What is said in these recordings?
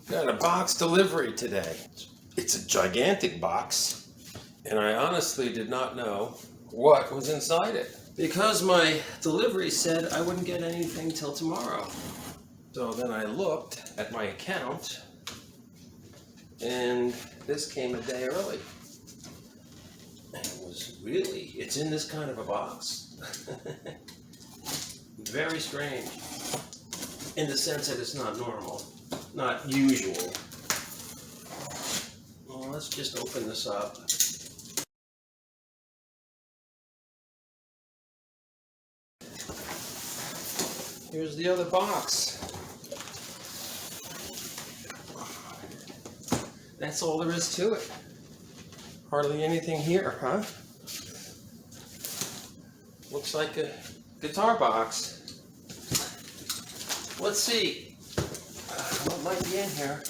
Got a box delivery today. It's a gigantic box, and I honestly did not know what was inside it because my delivery said I wouldn't get anything till tomorrow. So then I looked at my account, and this came a day early. And it was really, it's in this kind of a box. Very strange, in the sense that it's not normal, not usual. Well, let's just open this up. Here's the other box. That's all there is to it. Hardly anything here, huh? Looks like a guitar box. Let's see what might be in here.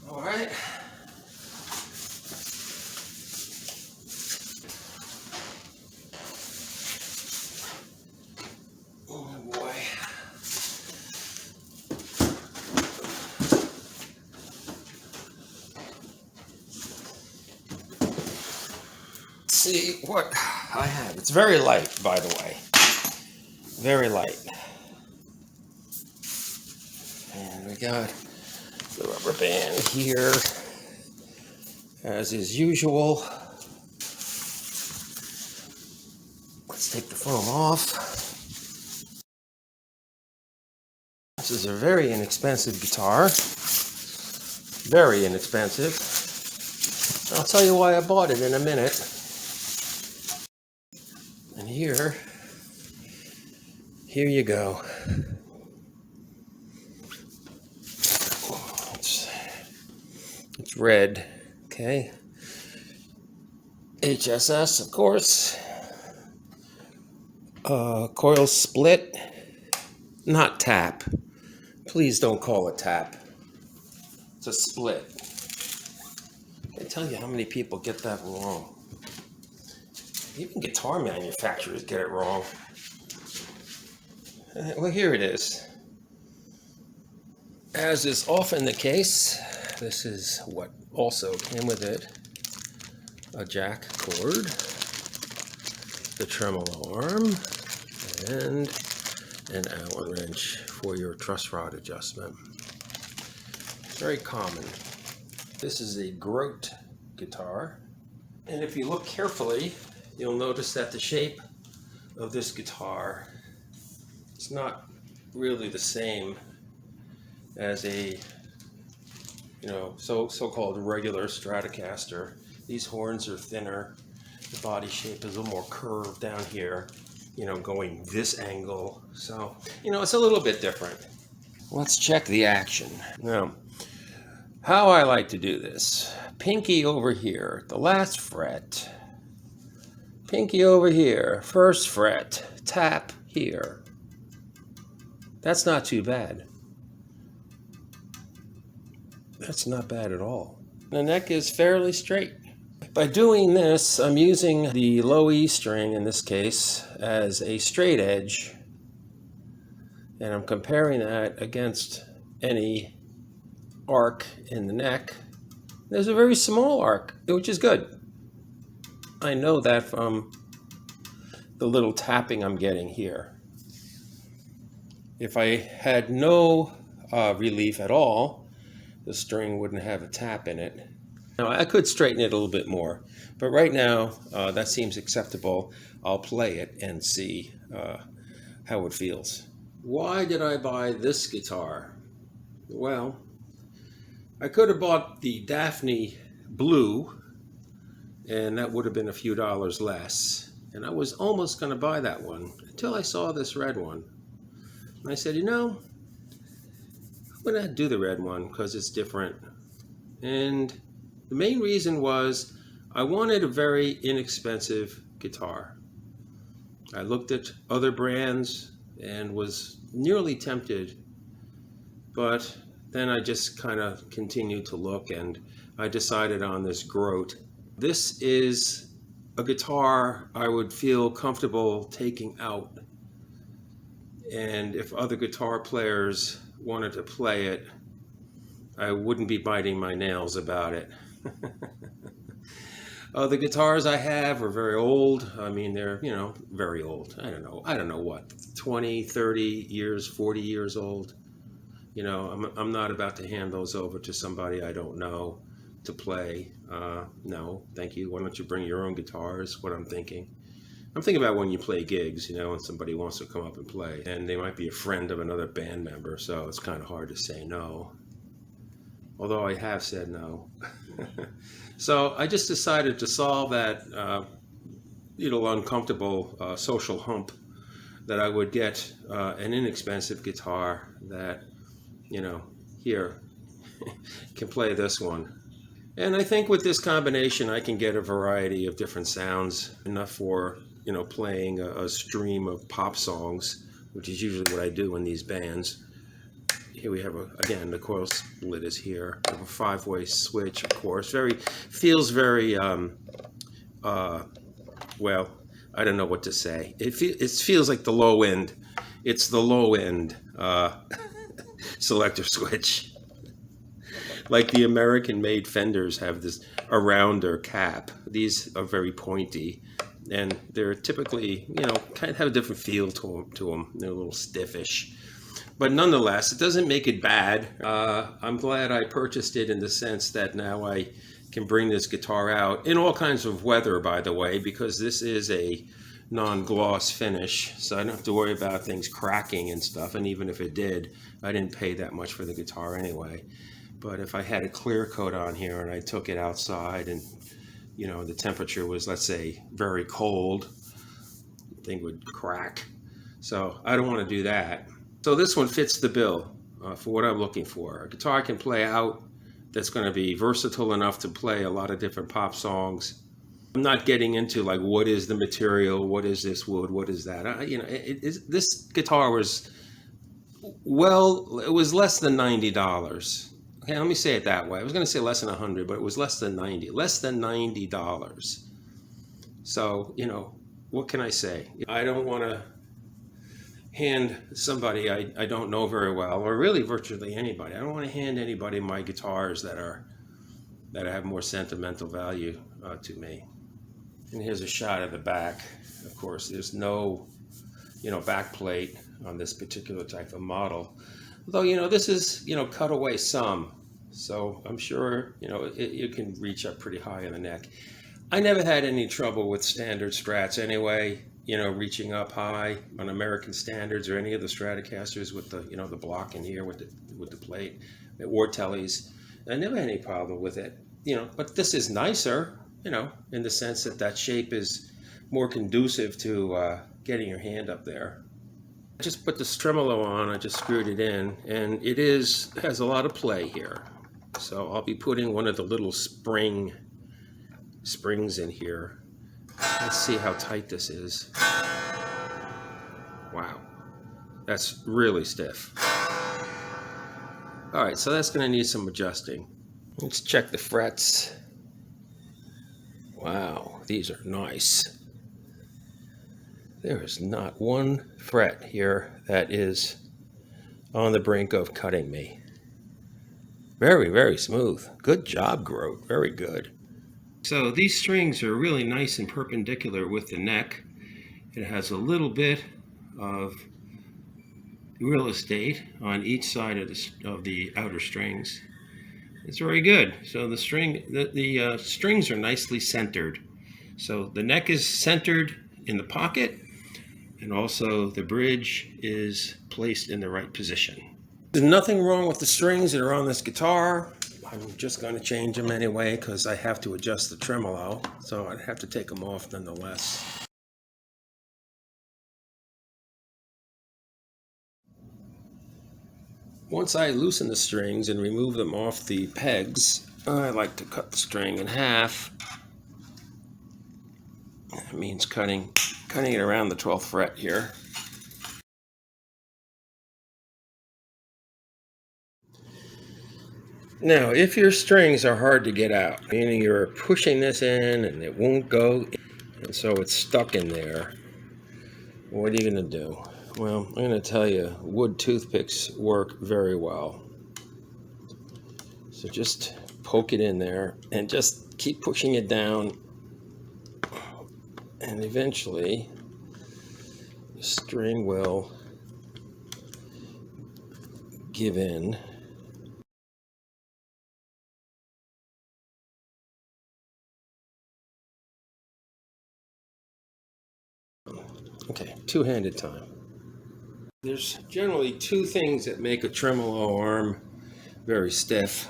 All right. Oh boy. Let's see what I have. It's very light, by the way. Very light. And we got the rubber band here, as is usual. Let's take the foam off. This is a very inexpensive guitar. Very inexpensive. I'll tell you why I bought it in a minute. And here you go. It's red, okay. HSS, of course. Coil split, not tap. Please don't call it tap. It's a split. I can't tell you how many people get that wrong. Even guitar manufacturers get it wrong. Well, here it is. As is often the case, this is what also came with it. A jack cord, the tremolo arm, and an Allen wrench for your truss rod adjustment. Very common. This is a Grote guitar, and if you look carefully, you'll notice that the shape of this guitar is not really the same as a so-called regular Stratocaster. These horns are thinner. The body shape is a little more curved down here, going this angle. So, it's a little bit different. Let's check the action. Now, how I like to do this. Pinky over here, the last fret. Pinky over here, first fret. Tap here. That's not too bad. That's not bad at all. The neck is fairly straight. By doing this, I'm using the low E string, in this case, as a straight edge. And I'm comparing that against any arc in the neck. There's a very small arc, which is good. I know that from the little tapping I'm getting here. If I had no relief at all, the string wouldn't have a tap in it. Now, I could straighten it a little bit more, but right now that seems acceptable. I'll play it and see how it feels. Why did I buy this guitar? Well, I could have bought the Daphne Blue, and that would have been a few dollars less. And I was almost going to buy that one until I saw this red one. And I said, I'm going to do the red one because it's different. And the main reason was I wanted a very inexpensive guitar. I looked at other brands and was nearly tempted, but then I just kind of continued to look and I decided on this Grote. This is a guitar I would feel comfortable taking out, and if other guitar players wanted to play it, I wouldn't be biting my nails about it. The guitars I have are very old. I mean, they're, very old. I don't know what, 20, 30 years, 40 years old. I'm not about to hand those over to somebody I don't know to play. No, thank you. Why don't you bring your own guitars? What I'm thinking. I'm thinking about when you play gigs, and somebody wants to come up and play, and they might be a friend of another band member, so it's kind of hard to say no. Although I have said no. So I just decided to solve that, uncomfortable social hump, that I would get an inexpensive guitar that, here, can play this one. And I think with this combination, I can get a variety of different sounds, enough for, playing a stream of pop songs, which is usually what I do in these bands. Here we have, again, the coil split is here. We have a 5-way switch, of course. Feels very, well, I don't know what to say. It feels like the low end. It's the low end selector switch. Like the American-made Fenders have this rounder cap. These are very pointy, and they're typically, kind of have a different feel to them. They're a little stiffish. But nonetheless, it doesn't make it bad. I'm glad I purchased it in the sense that now I can bring this guitar out in all kinds of weather, by the way, because this is a non-gloss finish, so I don't have to worry about things cracking and stuff. And even if it did, I didn't pay that much for the guitar anyway. But if I had a clear coat on here and I took it outside and, the temperature was, let's say, very cold, the thing would crack. So I don't want to do that. So this one fits the bill for what I'm looking for. A guitar I can play out that's going to be versatile enough to play a lot of different pop songs. I'm not getting into like, what is the material? What is this wood? What is that? This guitar was, well, it was less than $90. Okay, let me say it that way. I was going to say less than 100, but it was less than 90. Less than $90. So, what can I say? I don't want to hand somebody I don't know very well, or really virtually anybody. I don't want to hand anybody my guitars that have more sentimental value to me. And here's a shot of the back. Of course, there's no, back plate on this particular type of model. Although, this is, cut away some. So I'm sure, you can reach up pretty high in the neck. I never had any trouble with standard Strats anyway, reaching up high on American standards or any of the Stratocasters with the, the block in here with the plate, or Tellys. I never had any problem with it, but this is nicer, in the sense that shape is more conducive to getting your hand up there. I just put this tremolo on, I just screwed it in, and it has a lot of play here. So I'll be putting one of the little springs in here. Let's see how tight this is. Wow, that's really stiff. All right, so that's going to need some adjusting. Let's check the frets. Wow, these are nice. There is not one fret here that is on the brink of cutting me. Very, very smooth. Good job, Grote. Very good. So these strings are really nice and perpendicular with the neck. It has a little bit of real estate on each side of the outer strings. It's very good. So the strings are nicely centered. So the neck is centered in the pocket, and also the bridge is placed in the right position. There's nothing wrong with the strings that are on this guitar. I'm just going to change them anyway because I have to adjust the tremolo, so I'd have to take them off nonetheless. Once I loosen the strings and remove them off the pegs, I like to cut the string in half. That means cutting Cutting it around the 12th fret here. Now, if your strings are hard to get out, meaning you're pushing this in and it won't go, and so it's stuck in there, what are you going to do? Well, I'm going to tell you, wood toothpicks work very well. So just poke it in there and just keep pushing it down, and eventually the string will give in. Okay, two-handed time. There's generally two things that make a tremolo arm very stiff.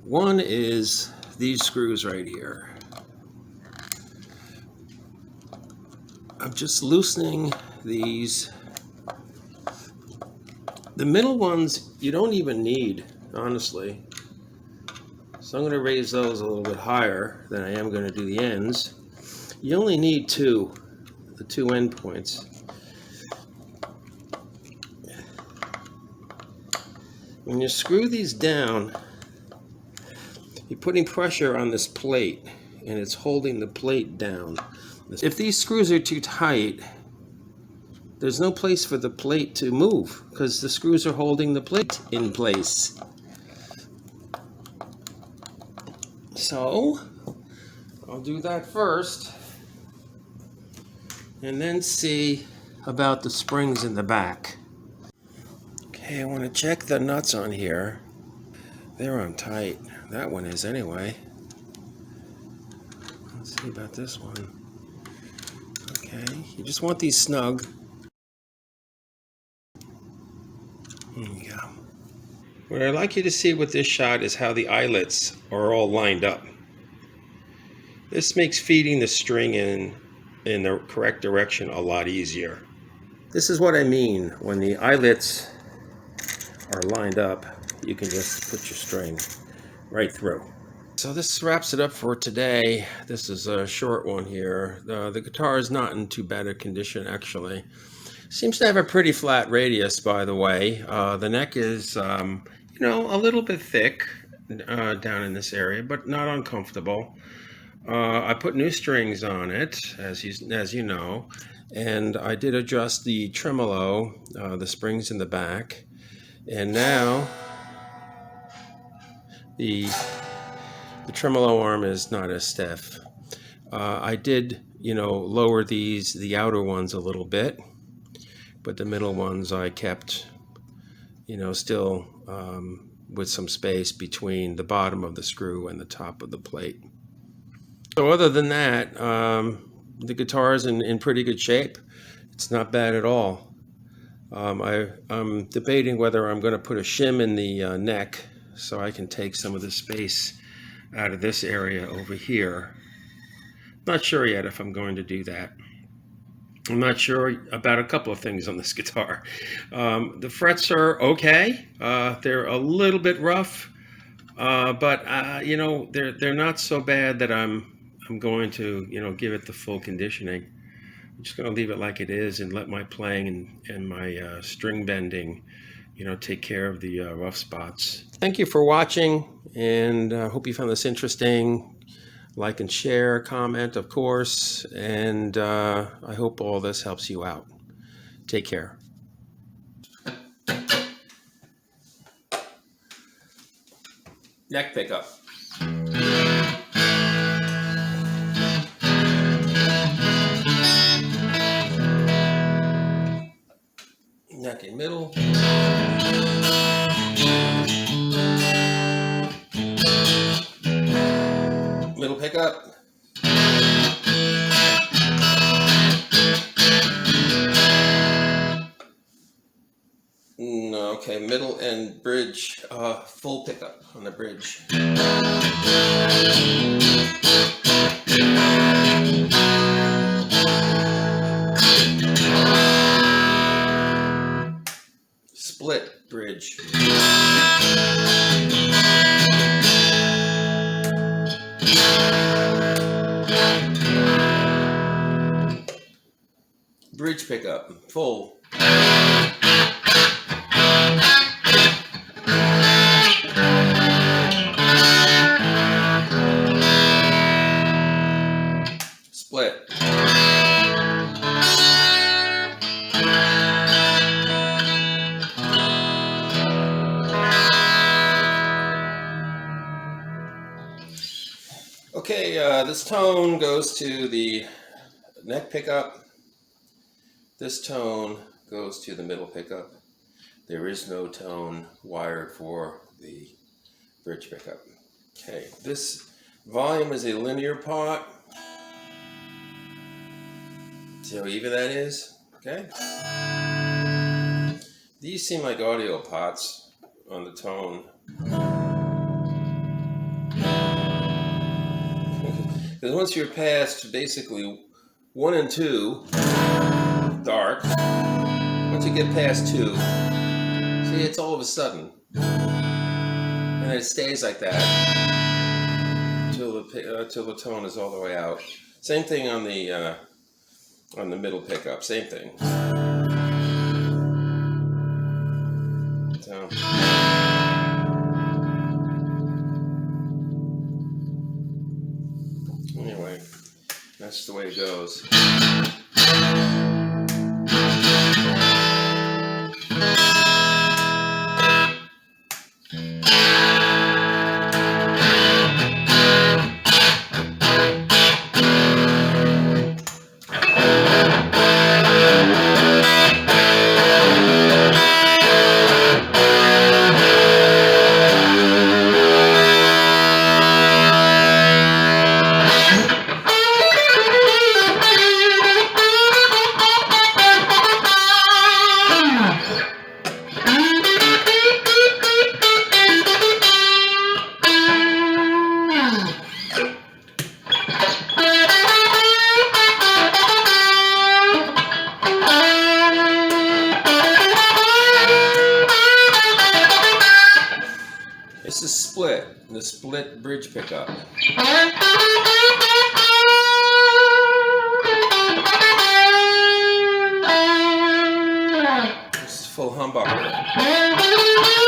One is these screws right here. I'm just loosening these. The middle ones you don't even need, honestly. So I'm going to raise those a little bit higher than I am going to do the ends. You only need the two end points. When you screw these down, you're putting pressure on this plate, and it's holding the plate down. If these screws are too tight, there's no place for the plate to move because the screws are holding the plate in place. So I'll do that first and then see about the springs in the back. Okay, I want to check the nuts on here. They're on tight. That one is anyway. Let's see about this one. Okay, you just want these snug. There you go. What I'd like you to see with this shot is how the eyelets are all lined up. This makes feeding the string in the correct direction a lot easier. This is what I mean. When the eyelets are lined up, you can just put your string right through. So this wraps it up for today. This is a short one here. The guitar is not in too bad a condition, actually. Seems to have a pretty flat radius, by the way. The neck is, a little bit thick down in this area, but not uncomfortable. I put new strings on it, as you know, and I did adjust the tremolo, the springs in the back, and now the tremolo arm is not as stiff. I did, lower the outer ones a little bit, but the middle ones I kept, still with some space between the bottom of the screw and the top of the plate. So other than that, the guitar is in pretty good shape. It's not bad at all. I'm debating whether I'm going to put a shim in the neck so I can take some of the space out of this area over here. Not sure yet if I'm going to do that. I'm not sure about a couple of things on this guitar. The frets are okay. They're a little bit rough, but they're not so bad that I'm going to give it the full conditioning. I'm just going to leave it like it is and let my playing and my string bending, take care of the rough spots. Thank you for watching, and I hope you found this interesting. Like and share, comment, of course, and I hope all this helps you out. Take care. Neck pickup. Neck in middle. Middle pickup. Okay, middle and bridge, full pickup on the bridge. Split bridge. bridge pickup, full. Split. Okay, this tone goes to the neck pickup. This tone goes to the middle pickup. There is no tone wired for the bridge pickup. Okay, this volume is a linear pot. See how even that is? Okay. These seem like audio pots on the tone. Because once you're past basically 1 and 2, dark, once you get past 2, see, it's all of a sudden. And it stays like that until the tone is all the way out. Same thing on the middle pickup, same thing. So, anyway, that's the way it goes. This is split, the split bridge pickup. This is full humbucker.